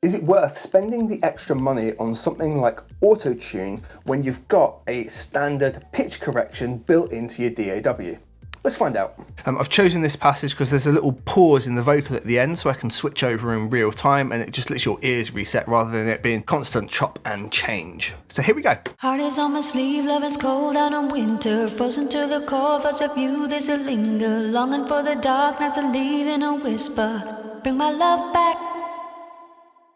Is it worth spending the extra money on something like Autotune when you've got a standard pitch correction built into your DAW? Let's find out. I've chosen this passage because there's a little pause in the vocal at the end so I can switch over in real time and it just lets your ears reset rather than it being constant chop and change. So here we go. Heart is on my sleeve, love is cold out on winter, frozen to the core, thoughts of you, there's a linger, longing for the dark, not to leave in a whisper, bring my love back.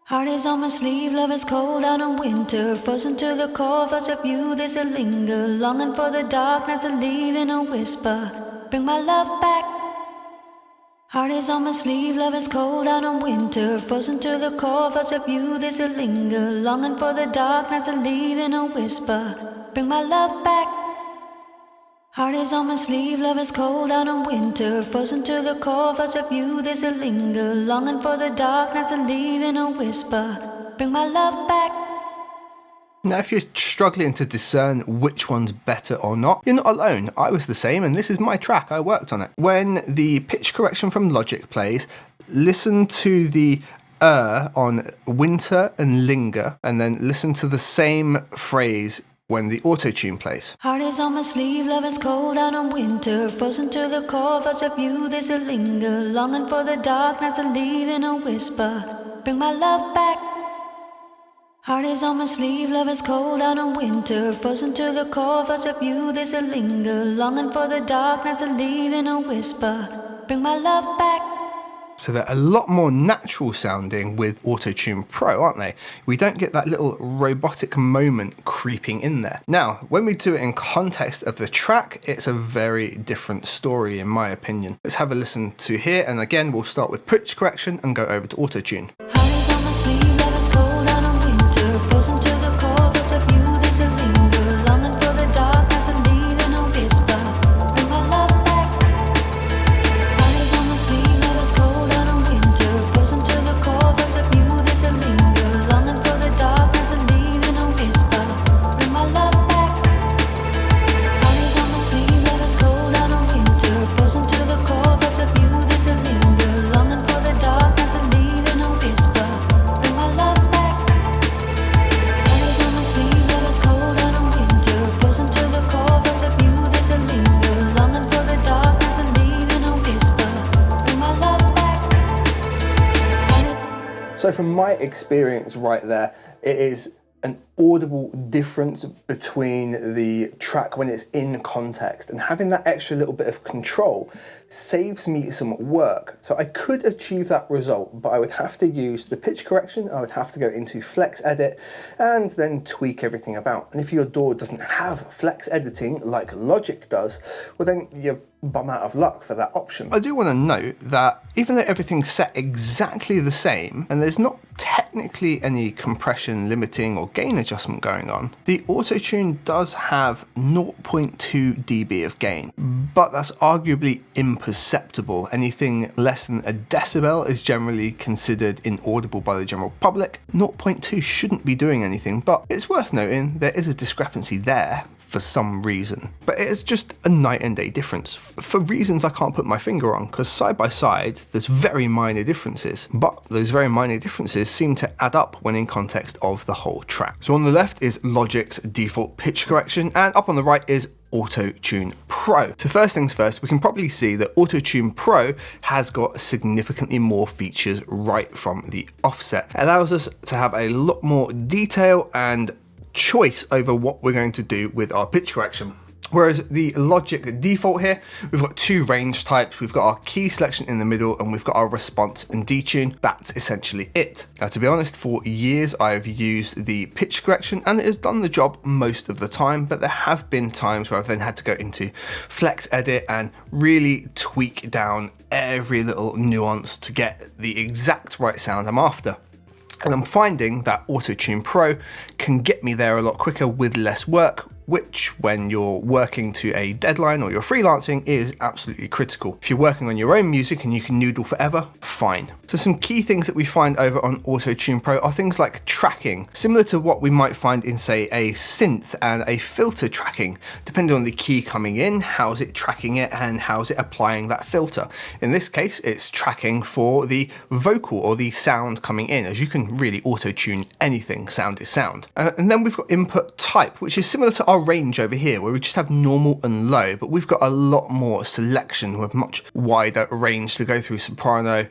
Heart is on my sleeve, love is cold out on winter, frozen to the core, thoughts of you, there's a linger, longing for the dark, not to leave in a whisper, bring my love back. Heart is on my sleeve, love is cold out on winter, frozen to the core, thoughts of you, there's a linger, longing for the dark, not to leave in a whisper, bring my love back. Heart is on my sleeve, love is cold out on winter, frozen to the core, thoughts of you, there's a linger, longing for the dark, not to leave in a whisper, bring my love back. Now, if you're struggling to discern which one's better or not, you're not alone. I was the same, and this is my track. I worked on it. When the pitch correction from Logic plays, listen to the on winter and linger, and then listen to the same phrase when the Autotune plays. Heart is on my sleeve, love is cold out on winter, frozen to the core, thoughts of you, there's a linger, longing for the dark, not to leave in a whisper, bring my love back. Heart is on my sleeve, love is cold out on winter, frozen to the core, thoughts of you, there's a linger, longing for the dark, not to leave in a whisper, bring my love back. So they're a lot more natural sounding with Autotune Pro, aren't they? We don't get that little robotic moment creeping in there. Now, when we do it in context of the track, it's a very different story in my opinion. Let's have a listen to here, and again, we'll start with pitch correction and go over to Autotune. So from my experience right there, it is an audible difference between the track when it's in context, and having that extra little bit of control saves me some work. So I could achieve that result, but I would have to use the pitch correction, I would have to go into flex edit and then tweak everything about. And if your DAW doesn't have flex editing like Logic does, well then you're bum out of luck for that option. I do want to note that even though everything's set exactly the same and there's not technically any compression limiting or gain adjustment going on, the Autotune does have 0.2 dB of gain, but that's arguably imperceptible. Anything less than a decibel is generally considered inaudible by the general public. 0.2 shouldn't be doing anything, but it's worth noting there is a discrepancy there for some reason. But it is just a night and day difference for reasons I can't put my finger on, because side by side there's very minor differences, but those very minor differences seem to add up when in context of the whole track. So on the left is Logic's default pitch correction, and up on the right is Autotune Pro. So first things first, we can probably see that Autotune Pro has got significantly more features right from the offset. It allows us to have a lot more detail and choice over what we're going to do with our pitch correction. Whereas the Logic default here, we've got two range types. We've got our key selection in the middle and we've got our response and detune. That's essentially it. Now, to be honest, for years I've used the pitch correction and it has done the job most of the time, but there have been times where I've then had to go into flex edit and really tweak down every little nuance to get the exact right sound I'm after. And I'm finding that Autotune Pro can get me there a lot quicker with less work, which when you're working to a deadline or you're freelancing is absolutely critical. If you're working on your own music and you can noodle forever, fine. So some key things that we find over on Autotune Pro are things like tracking, similar to what we might find in, say, a synth and a filter tracking, depending on the key coming in, how's it tracking it and how's it applying that filter. In this case, it's tracking for the vocal or the sound coming in, as you can really auto-tune anything, sound is sound. And then we've got input type, which is similar to our range over here, where we just have normal and low, but we've got a lot more selection with much wider range to go through: soprano,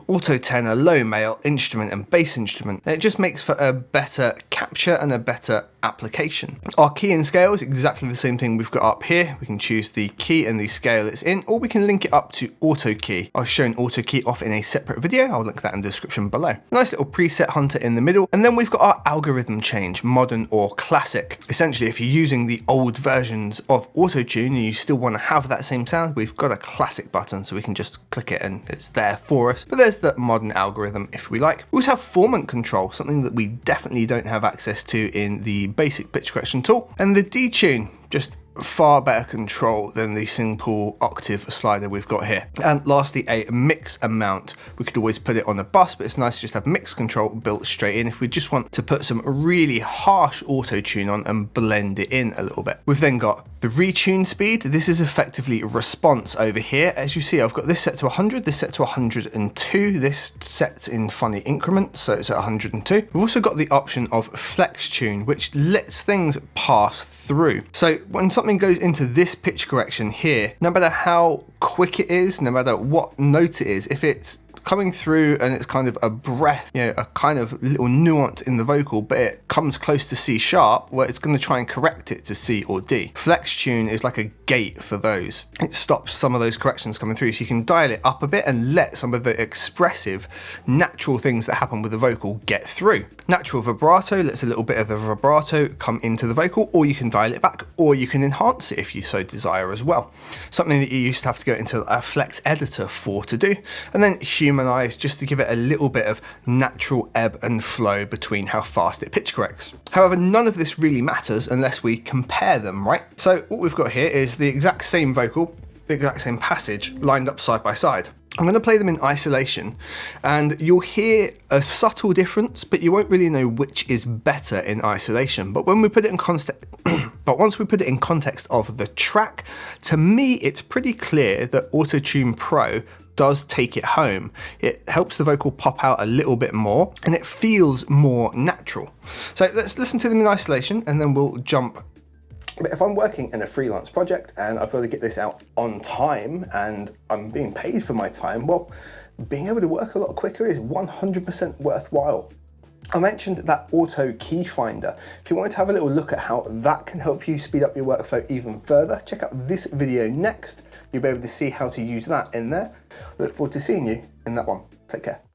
alto tenor, low male, instrument and bass instrument. And it just makes for a better capture and a better application. Our key and scale is exactly the same thing we've got up here. We can choose the key and the scale it's in, or we can link it up to auto key. I've shown auto key off in a separate video. I'll link that in the description below. Nice little preset hunter in the middle. And then we've got our algorithm change, modern or classic. Essentially, if you're using the old versions of Autotune and you still want to have that same sound, we've got a classic button, so we can just click it and it's there for us. But there's the modern algorithm if we like. We also have formant control, something that we definitely don't have access to in the basic pitch correction tool. And the detune, just far better control than the simple octave slider we've got here. And lastly, a mix amount. We could always put it on a bus, but it's nice to just have mix control built straight in if we just want to put some really harsh auto tune on and blend it in a little bit. We've then got the retune speed. This is effectively response over here. As you see, I've got this set to 100, this set to 102, this sets in funny increments, so it's at 102. We've also got the option of flex tune, which lets things pass through. So when something goes into this pitch correction here, no matter how quick it is, no matter what note it is, if it's coming through and it's kind of a breath, you know, a kind of little nuance in the vocal, but it comes close to C sharp, where it's going to try and correct it to C or D. Flex tune is like a gate for those. It stops some of those corrections coming through, so you can dial it up a bit and let some of the expressive, natural things that happen with the vocal get through. Natural vibrato lets a little bit of the vibrato come into the vocal, or you can dial it back, or you can enhance it if you so desire as well. Something that you used to have to go into a flex editor for to do. And then humanize, just to give it a little bit of natural ebb and flow between how fast it pitch corrects. However, none of this really matters unless we compare them, right? So what we've got here is the exact same vocal, the exact same passage lined up side by side. I'm going to play them in isolation and you'll hear a subtle difference, but you won't really know which is better in isolation. But when we put it in context, once we put it in context of the track, to me, it's pretty clear that Autotune Pro does take it home. It helps the vocal pop out a little bit more and it feels more natural. So let's listen to them in isolation and then we'll jump. But if I'm working in a freelance project and I've got to get this out on time and I'm being paid for my time, well, being able to work a lot quicker is 100% worthwhile. I mentioned that auto key finder. If you wanted to have a little look at how that can help you speed up your workflow even further, check out this video next. You'll be able to see how to use that in there. I look forward to seeing you in that one. Take care.